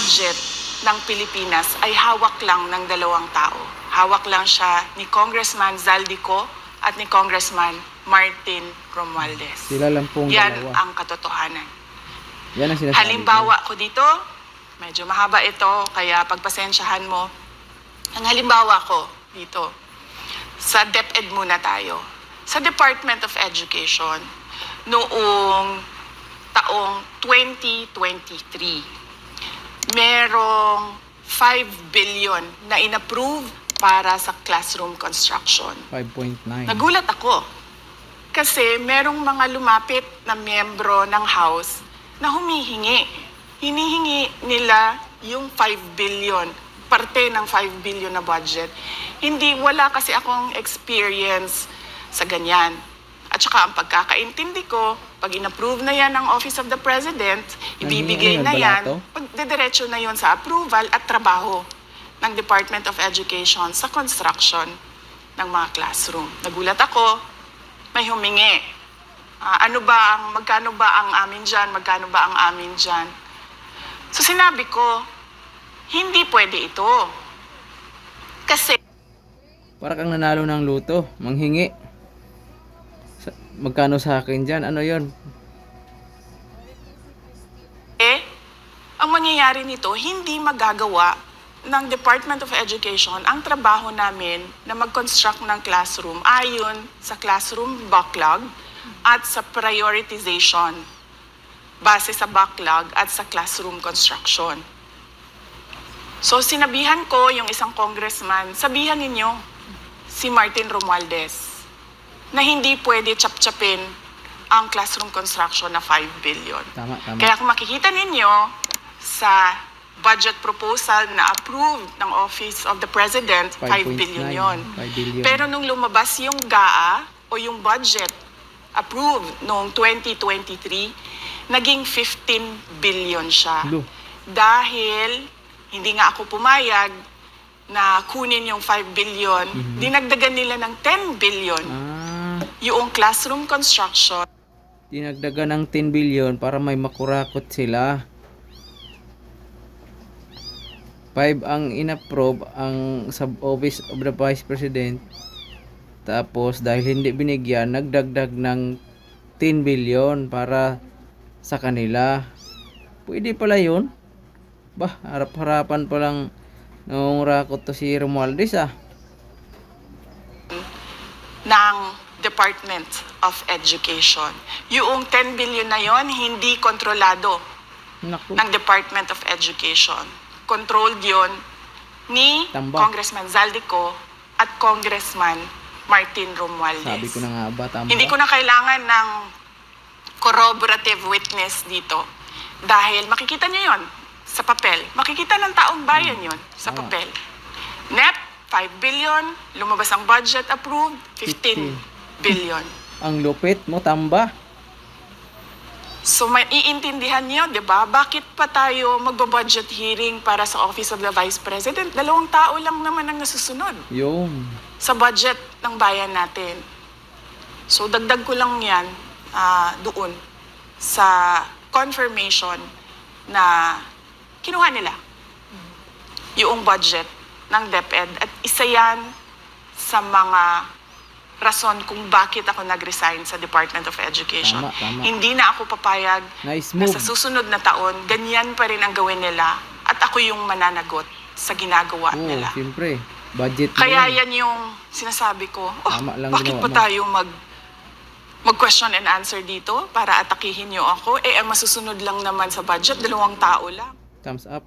budget ng Pilipinas ay hawak lang ng dalawang tao. Hawak lang siya ni Congressman Zaldico at ni Congressman Martin Romualdez. Sila lang pong Yan dalawa. ang katotohanan. Yan ang sinasabi Halimbawa ko dito, medyo mahaba ito, kaya pagpasensyahan mo. Ang halimbawa ko dito, sa DepEd muna tayo. Sa Department of Education, noong taong 2023, merong 5 billion na inapprove para sa classroom construction. 5.9. Nagulat ako kasi merong mga lumapit na miyembro ng House na humihingi. Hinihingi nila yung 5 billion, parte ng 5 billion na budget. Wala kasi akong experience sa ganyan. At saka ang pagkakaintindi ko, pag in-approve na yan ng Office of the President, ibibigay na yan, pagdediretso na yon sa approval at trabaho ng Department of Education sa construction ng mga classroom. Nagulat ako, may humingi. Magkano ba ang amin dyan? Magkano ba ang amin dyan? So sinabi ko, hindi pwede ito. Kasi Para kang nanalo ng luto, manghingi. Magkano sa akin dyan? Ano yon? ang mangyayari nito, hindi magagawa ng Department of Education ang trabaho namin na mag-construct ng classroom ayon sa classroom backlog at sa prioritization base sa backlog at sa classroom construction. So sinabihan ko yung isang congressman, sabihan ninyo si Martin Romualdez na hindi pwede chap-chapin ang classroom construction na 5 billion. Tama. Kaya kung makikita ninyo sa budget proposal na approved ng Office of the President, 5 billion yon. 5 billion. Pero nung lumabas yung GAA o yung budget approved noong 2023, naging 15 billion siya. Lo. Dahil hindi nga ako pumayag na kunin yung 5 billion, dinagdagan nila ng 10 billion yung classroom construction. Dinagdagan ng 10 billion para may makurakot sila. 5 ang inapprove ang sub-office of the Vice President. Tapos dahil hindi binigyan, nagdagdag ng 10 billion para sa kanila. Pwede pala yun. Bah, harap-harapan pa lang nung rakot to si Romualdez ng Department of Education. Yung 10 billion na yon hindi kontrolado Naku. ng Department of Education. Controlled yon ni Tamba. Congressman Zaldico at Congressman Martin Romualdez. Sabi ko na nga ba, tama. Hindi ko na kailangan ng corroborative witness dito. Dahil makikita niyo yon sa papel. Makikita ng taong bayan yon sa Tama. papel. NEP, 5 billion. Lumabas ang budget approved, 15 billion. Ang lupit mo, tamba. So maiintindihan niyo, 'di ba? Bakit pa tayo magbo-budget hearing para sa Office of the Vice President? 2 tao lang naman ang nasusunod Yung. sa budget ng bayan natin. So dagdag ko lang 'yan doon sa confirmation na kinuha nila yung budget ng DepEd at isa yan sa mga rason kung bakit ako nag-resign sa Department of Education. Tama. Hindi na ako papayag Nice na move. sa susunod na taon, ganyan pa rin ang gawin nila at ako yung mananagot sa ginagawa Oo, nila. siyempre. Budget mo Kaya yan. yan yung sinasabi ko, Tama lang bakit ginawa pa mo. tayo mag-question and answer dito para atakihin niyo ako? Ang masusunod lang naman sa budget, 2 tao lang. Thumbs up.